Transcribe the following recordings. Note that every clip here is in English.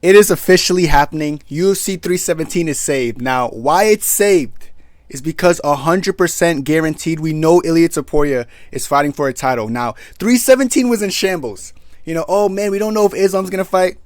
It is officially happening. UFC 317 is saved. Now, why it's saved is because 100% guaranteed we know Ilia Topuria is fighting for a title. Now, 317 was in shambles. You know, oh man, we don't know if Islam's going to fight.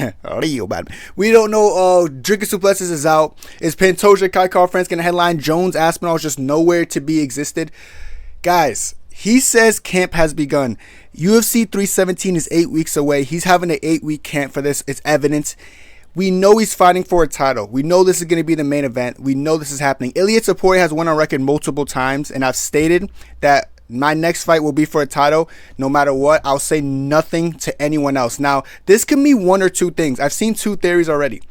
We don't know. Drinking Suplessis is out. Is Pantoja Kai Car-France going to headline? Jones Aspinall is just nowhere to be existed. Guys, he says camp has begun. UFC 317 is 8 weeks away. He's having an 8-week camp for this. It's evidence. We know he's fighting for a title. We know this is going to be the main event. We know this is happening. Ilia Topuria has won on record multiple times, and I've stated that my next fight will be for a title. No matter what, I'll say nothing to anyone else. Now, this can be one or two things. I've seen two theories already.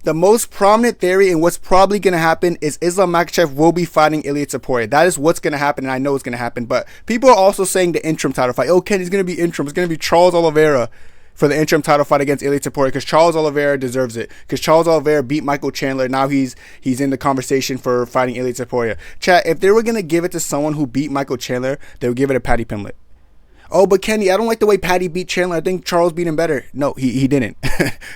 The most prominent theory and what's probably going to happen is Islam Makhachev will be fighting Ilia Topuria. That is what's going to happen, and I know it's going to happen. But people are also saying the interim title fight. Oh, Kenny's going to be interim. It's going to be Charles Oliveira for the interim title fight against Ilia Topuria because Charles Oliveira deserves it. Because Charles Oliveira beat Michael Chandler. Now he's in the conversation for fighting Ilia Topuria. Chat, if they were going to give it to someone who beat Michael Chandler, they would give it to Paddy Pimblett. Oh, but Kenny, I don't like the way Paddy beat Chandler. I think Charles beat him better. No, he didn't.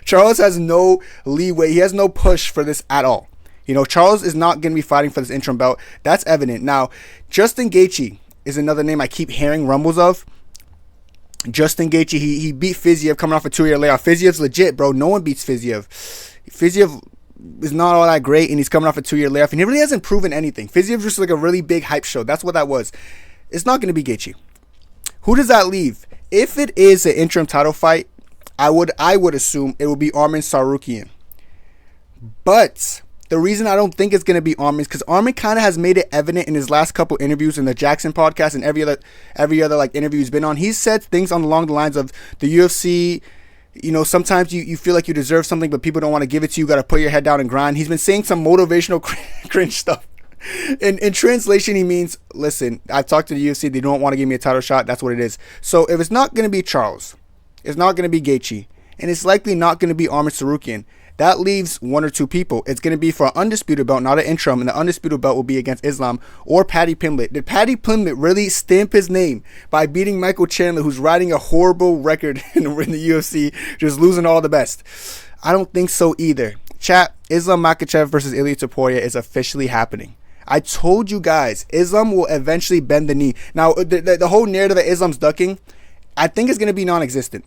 Charles has no leeway. He has no push for this at all. You know, Charles is not going to be fighting for this interim belt. That's evident. Now, Justin Gaethje is another name I keep hearing rumbles of. Justin Gaethje, he beat Fiziev coming off a 2-year layoff. Fiziev's legit, bro. No one beats Fiziev. Fiziev is not all that great, and he's coming off a 2-year layoff, and he really hasn't proven anything. Fiziev's just like a really big hype show. That's what that was. It's not going to be Gaethje. Who does that leave? If it is an interim title fight, I would assume it would be Arman Tsarukyan. But the reason I don't think it's going to be Arman is because Arman kind of has made it evident in his last couple interviews in the Jackson podcast and every other like interview he's been on. He's said things along the lines of the UFC, you know, sometimes you feel like you deserve something, but people don't want to give it to you. You got to put your head down and grind. He's been saying some motivational cringe stuff. In translation, he means, listen, I've talked to the UFC. They don't want to give me a title shot. That's what it is. So if it's not going to be Charles, it's not going to be Gaethje, and it's likely not going to be Arman Tsarukyan, that leaves one or two people. It's going to be for an undisputed belt, not an interim, and the undisputed belt will be against Islam or Paddy Pimblett. Did Paddy Pimblett really stamp his name by beating Michael Chandler, who's riding a horrible record in the UFC, just losing all the best? I don't think so either. Chat, Islam Makhachev versus Ilia Topuria is officially happening. I told you guys, Islam will eventually bend the knee. Now, the whole narrative that Islam's ducking, I think is going to be non-existent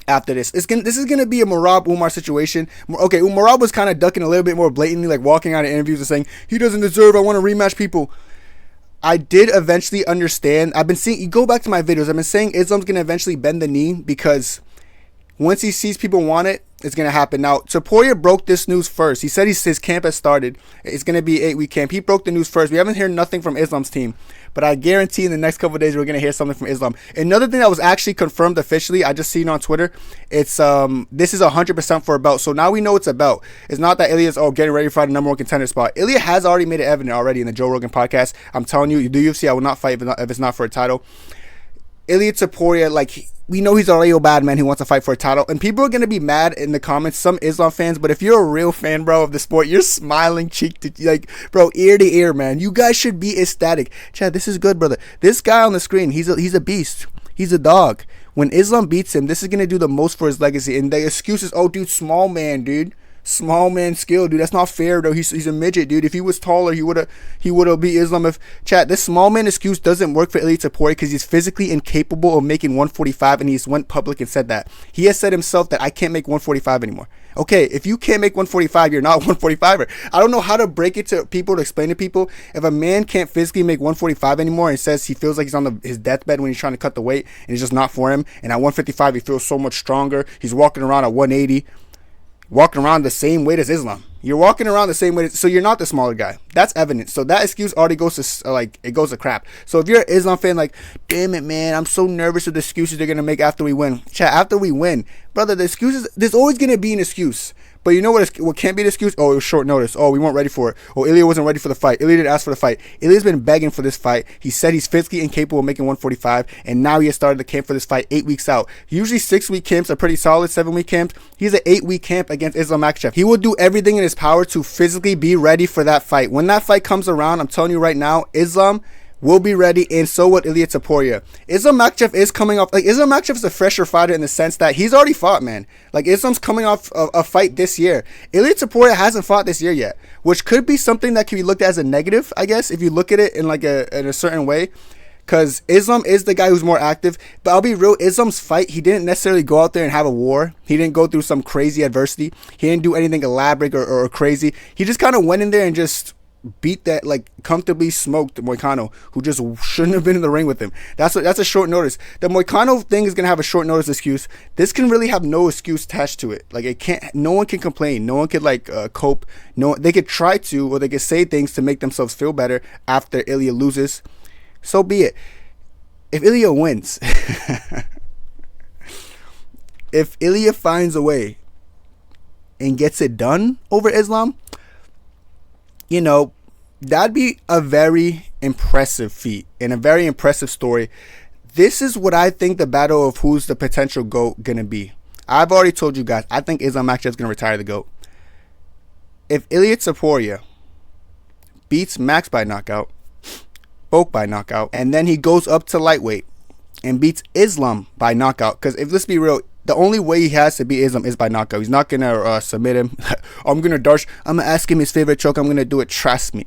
after this. This is going to be a Merab Umar situation. Okay, Merab was kind of ducking a little bit more blatantly, like walking out of interviews and saying, he doesn't deserve, I want to rematch people. I did eventually understand. I've been seeing, you go back to my videos, I've been saying Islam's going to eventually bend the knee because once he sees people want it, it's going to happen. Now, Topuria broke this news first. He said his camp has started. It's going to be an 8-week camp. He broke the news first. We haven't heard nothing from Islam's team. But I guarantee in the next couple of days, we're going to hear something from Islam. Another thing that was actually confirmed officially, I just seen on Twitter, it's this is 100% for a belt. So now we know it's a belt. It's not that Ilia's getting ready for the number one contender spot. Ilia has already made it evident already in the Joe Rogan podcast. I'm telling you, the UFC, I will not fight if it's not for a title. Ilia Topuria, like, we know he's a real bad man who wants to fight for a title, and people are going to be mad in the comments, some Islam fans, but if you're a real fan, bro, of the sport, you're smiling cheek to, like, bro, ear to ear, man. You guys should be ecstatic. Chad, this is good, brother. This guy on the screen, he's a beast. He's a dog. When Islam beats him, this is going to do the most for his legacy, and the excuse is, oh, dude, small man, dude. Small man skill, dude. That's not fair, though. He's a midget, dude. If he was taller, he would have beat Islam. If chat, this small man excuse doesn't work for Ilia Topuria because he's physically incapable of making 145, and he's went public and said that. He has said himself that I can't make 145 anymore. Okay, if you can't make 145, you're not 145er. I don't know how to break it to people, to explain to people. If a man can't physically make 145 anymore and says he feels like he's on his deathbed when he's trying to cut the weight and it's just not for him, and at 155 he feels so much stronger, he's walking around at 180. Walking around the same weight as Islam. You're walking around the same weight, so you're not the smaller guy. That's evidence. So that excuse already goes to it goes to crap. So if you're an Islam fan, like, damn it, man, I'm so nervous of the excuses they're gonna make after we win. Chat, after we win, brother, the excuses, there's always gonna be an excuse. But you know what can't be the excuse? Oh, it was short notice. Oh, we weren't ready for it. Oh, Ilia wasn't ready for the fight. Ilia didn't ask for the fight. Ilia's been begging for this fight. He said he's physically incapable of making 145, and now he has started the camp for this fight 8 weeks out. Usually 6-week camps are pretty solid, 7-week camps. He's an 8-week camp against Islam Makhachev. He will do everything in his power to physically be ready for that fight. When that fight comes around, I'm telling you right now, Islam will be ready, and so would Ilia Topuria. Islam Makhachev is coming off, like, Islam Makhachev is a fresher fighter in the sense that he's already fought, man. Like, Islam's coming off a fight this year. Ilia Topuria hasn't fought this year yet, which could be something that can be looked at as a negative, I guess, if you look at it in like in a certain way. Because Islam is the guy who's more active. But I'll be real, Islam's fight, he didn't necessarily go out there and have a war. He didn't go through some crazy adversity. He didn't do anything elaborate or crazy. He just kind of went in there and just beat that, like, comfortably smoked Moicano, who just shouldn't have been in the ring with him. That's a short notice. The Moicano thing is going to have a short notice excuse. This can really have no excuse attached to it. Like, it can't, no one can complain. No one could, like, cope. No, they could try to, or they could say things to make themselves feel better after Ilia loses. So be it. If Ilia wins, if Ilia finds a way and gets it done over Islam, you know, that'd be a very impressive feat and a very impressive story. This is what I think the battle of who's the potential GOAT gonna be. I've already told you guys, I think Islam Makhachev is gonna retire the GOAT. If Ilia Topuria beats Max by knockout, Volk by knockout, and then he goes up to lightweight and beats Islam by knockout, because if let's be real, the only way he has to beat Islam is by knockout. He's not gonna submit him. I'm gonna ask him his favorite choke. I'm gonna do it. Trust me.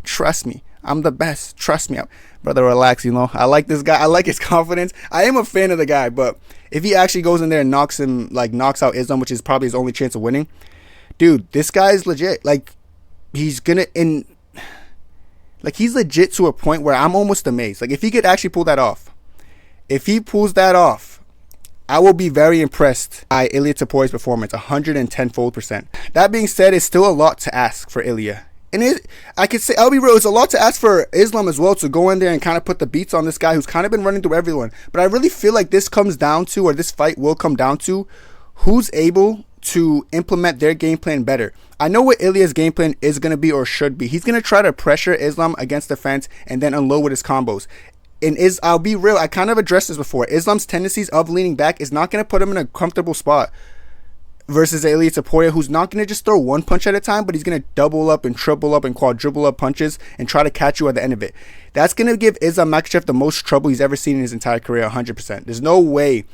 Trust me. I'm the best. Trust me. Brother, relax. You know, I like this guy. I like his confidence. I am a fan of the guy, but if he actually goes in there and knocks out Islam, which is probably his only chance of winning, dude, this guy is legit. Like, he's legit to a point where I'm almost amazed. Like, if he could actually pull that off, if he pulls that off, I will be very impressed by Ilia Topuria's performance, 110%. That being said, it's still a lot to ask for Ilia. And I could say, I'll be real, it's a lot to ask for Islam as well, to go in there and kind of put the beats on this guy who's kind of been running through everyone. But I really feel like this comes down to, or this fight will come down to, who's able to implement their game plan better. I know what Ilia's game plan is going to be, or should be. He's going to try to pressure Islam against the fence and then unload with his combos. And I'll be real, I kind of addressed this before. Islam's tendencies of leaning back is not going to put him in a comfortable spot versus Ilia Topuria, who's not going to just throw one punch at a time, but he's going to double up and triple up and quadruple up punches and try to catch you at the end of it. That's going to give Islam Makhachev the most trouble he's ever seen in his entire career, 100%. There's no way.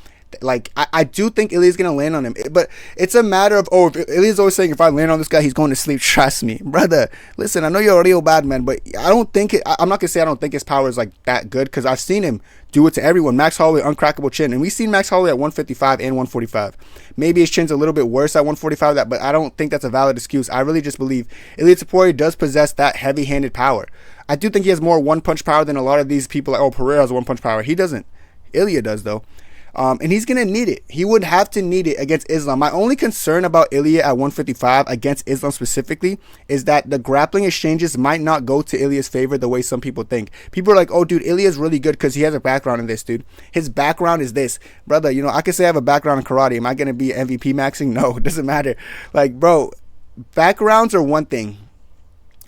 Like, I do think Ilia's going to land on him, but it's a matter of, Ilia's always saying, if I land on this guy, he's going to sleep. Trust me, brother. Listen, I know you're a real bad man, but I'm not going to say I don't think his power is like that good, because I've seen him do it to everyone. Max Holloway, uncrackable chin, and we've seen Max Holloway at 155 and 145. Maybe his chin's a little bit worse at 145, but I don't think that's a valid excuse. I really just believe Ilia Topuria does possess that heavy-handed power. I do think he has more one-punch power than a lot of these people. Like, Pereira has one-punch power. He doesn't. Ilia does, though. And he's going to need it. He would have to need it against Islam. My only concern about Ilia at 155 against Islam specifically is that the grappling exchanges might not go to Ilia's favor the way some people think. People are like, oh, dude, Ilia's really good because he has a background in this, dude. His background is this. Brother, you know, I could say I have a background in karate. Am I going to be MVP maxing? No, it doesn't matter. Like, bro, backgrounds are one thing.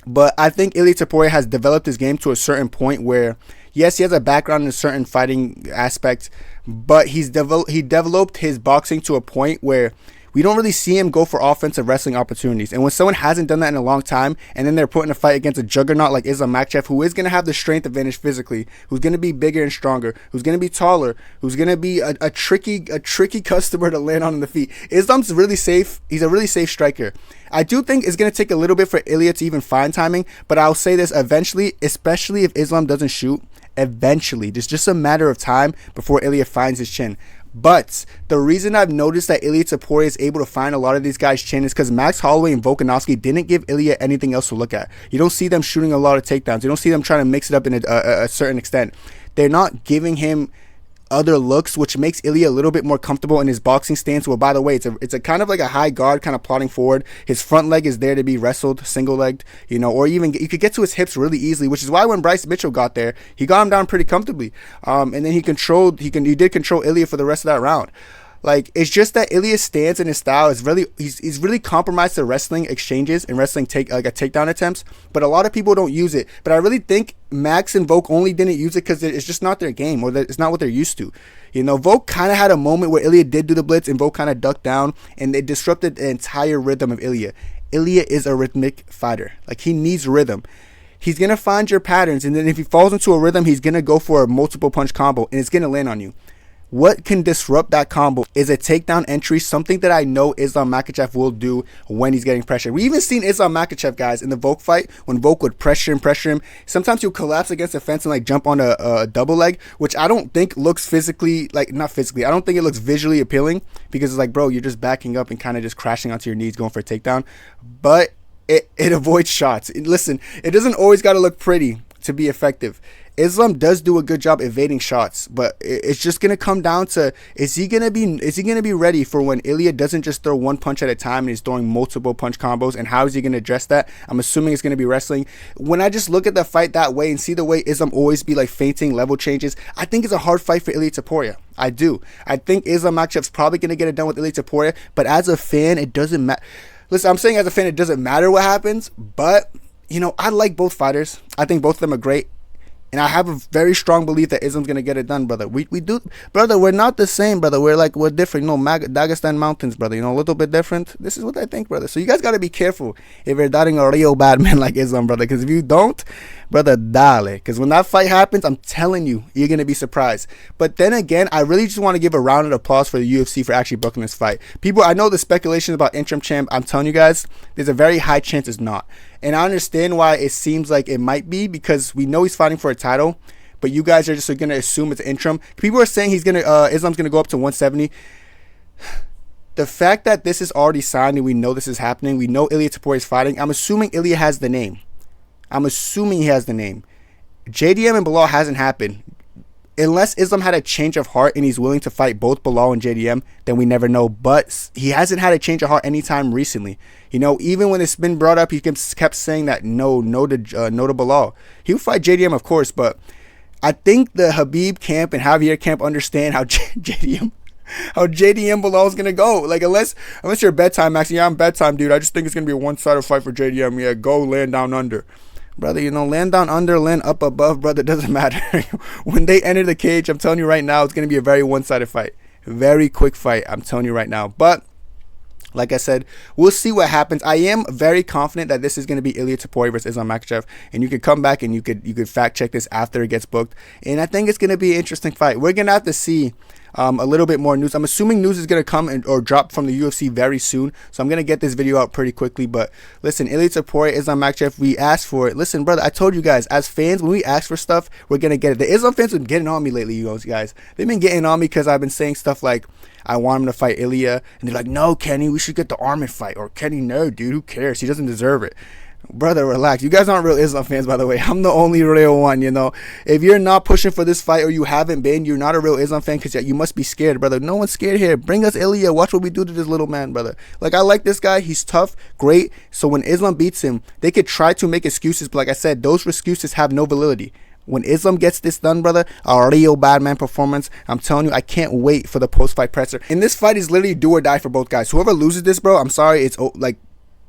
But I think Ilia Topuria has developed his game to a certain point where, yes, he has a background in a certain fighting aspect, but he developed his boxing to a point where we don't really see him go for offensive wrestling opportunities. And when someone hasn't done that in a long time, and then they're put in a fight against a juggernaut like Islam Makhachev, who is going to have the strength advantage physically, who's going to be bigger and stronger, who's going to be taller, who's going to be a tricky customer to land on in the feet. Islam's really safe. He's a really safe striker. I do think it's going to take a little bit for Ilia to even find timing, but I'll say this, eventually, especially if Islam doesn't shoot, eventually, it's just a matter of time before Ilia finds his chin. But the reason I've noticed that Ilia Topuria is able to find a lot of these guys' chin is because Max Holloway and Volkanovski didn't give Ilia anything else to look at. You don't see them shooting a lot of takedowns. You don't see them trying to mix it up in a certain extent. They're not giving him other looks, which makes Ilia a little bit more comfortable in his boxing stance. Well, by the way, it's a kind of like a high guard, kind of plotting forward. His front leg is there to be wrestled, single-legged, you know, or even you could get to his hips really easily, which is why when Bryce Mitchell got there, he got him down pretty comfortably. And then he did control Ilia for the rest of that round. Like, it's just that Ilia's stance and his style is really, he's really compromised the wrestling exchanges and wrestling takedown attempts, but a lot of people don't use it. But I really think Max and Volk only didn't use it because it's just not their game, or that it's not what they're used to. You know, Volk kind of had a moment where Ilia did do the blitz and Volk kind of ducked down, and it disrupted the entire rhythm of Ilia. Ilia is a rhythmic fighter. Like, he needs rhythm. He's going to find your patterns, and then if he falls into a rhythm, he's going to go for a multiple punch combo, and it's going to land on you. What can disrupt that combo is a takedown entry, something that I know Islam Makhachev will do when he's getting pressure. We even seen Islam Makhachev, guys, in the Volk fight, when Volk would pressure him. Sometimes he'll collapse against the fence and like jump on a double leg, which I don't think looks physically, like not physically, I don't think it looks visually appealing, because it's like, bro, you're just backing up and kind of just crashing onto your knees going for a takedown. But it avoids shots. Listen, it doesn't always got to look pretty to be effective. Islam does do a good job evading shots, but it's just gonna come down to, is he gonna be ready for when Ilia doesn't just throw one punch at a time and he's throwing multiple punch combos, and how is he gonna address that? I'm assuming it's gonna be wrestling. When I just look at the fight that way and see the way Islam always be like feinting level changes, I think it's a hard fight for Ilia Topuria. I do. I think Islam Makhachev's probably gonna get it done with Ilia Topuria, but as a fan, it doesn't matter. Listen, I'm saying as a fan, it doesn't matter what happens, but you know, I like both fighters. I think both of them are great. And I have a very strong belief that Islam's going to get it done, brother. We do, brother, we're not the same, brother. We're different. You know, Dagestan mountains, brother. You know, a little bit different. This is what I think, brother. So you guys got to be careful if you're doubting a real bad man like Islam, brother. Because if you don't, brother, dale. Because when that fight happens, I'm telling you, you're going to be surprised. But then again, I really just want to give a round of applause for the UFC for actually booking this fight. People, I know the speculations about interim champ. I'm telling you guys, there's a very high chance it's not. And I understand why it seems like it might be, because we know he's fighting for a title, but you guys are just going to assume it's interim. People are saying Islam's going to go up to 170. The fact that this is already signed and we know this is happening, we know Ilia Topuria is fighting. I'm assuming Ilia has the name. I'm assuming he has the name. JDM and Bilal hasn't happened. Unless Islam had a change of heart and he's willing to fight both Bilal and JDM, then we never know. But he hasn't had a change of heart anytime recently. You know, even when it's been brought up, he kept saying that no to Bilal. He'll fight JDM, of course, but I think the Habib camp and Javier camp understand how JDM Bilal is gonna go. Like unless you're bedtime, Max. Yeah, I'm bedtime, dude. I just think it's gonna be a one-sided fight for JDM. Yeah, go land down under. Brother, you know, land down under, land up above, brother, doesn't matter. When they enter the cage, I'm telling you right now, it's going to be a very one-sided fight. Very quick fight, I'm telling you right now. But, like I said, we'll see what happens. I am very confident that this is going to be Ilia Topuria versus Islam Makhachev. And you could come back and you could fact-check this after it gets booked. And I think it's going to be an interesting fight. We're going to have to see a little bit more news. I'm assuming news is going to come or drop from the UFC very soon. So I'm going to get this video out pretty quickly. But listen, Ilia Topuria, Islam Makhachev, we asked for it. Listen, brother, I told you guys, as fans, when we ask for stuff, we're going to get it. The Islam fans have been getting on me lately, you guys. They've been getting on me because I've been saying stuff like, I want him to fight Ilia. And they're like, no, Kenny, we should get the Armin fight. Or Kenny, no, dude, who cares? He doesn't deserve it. Brother, relax. You guys aren't real Islam fans, by the way. I'm the only real one, you know. If you're not pushing for this fight or you haven't been, you're not a real Islam fan, because you must be scared, brother. No one's scared here. Bring us Ilia. Watch what we do to this little man, brother. Like, I like this guy. He's tough, great. So when Islam beats him, they could try to make excuses, but like I said, those excuses have no validity. When Islam gets this done, brother, a real bad man performance. I'm telling you, I can't wait for the post-fight presser. And this fight is literally do or die for both guys. Whoever loses this, bro, I'm sorry, it's like,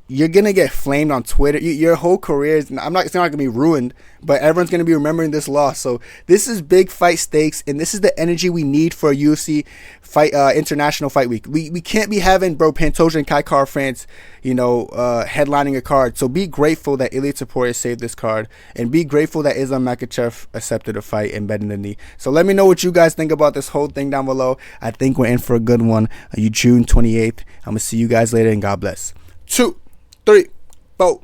you're gonna get flamed on Twitter. Your whole career is, it's not gonna be ruined, but everyone's gonna be remembering this loss. So this is big fight stakes, and this is the energy we need for a UFC fight, international fight week. We can't be having, bro, Pantoja and Kai Kara France, you know, headlining a card. So be grateful that Ilia Topuria saved this card, and be grateful that Islam Makhachev accepted a fight and bet in the knee. So let me know what you guys think about this whole thing down below. I think we're in for a good one. June 28th. I'm gonna see you guys later, and God bless. 2, 3, 4.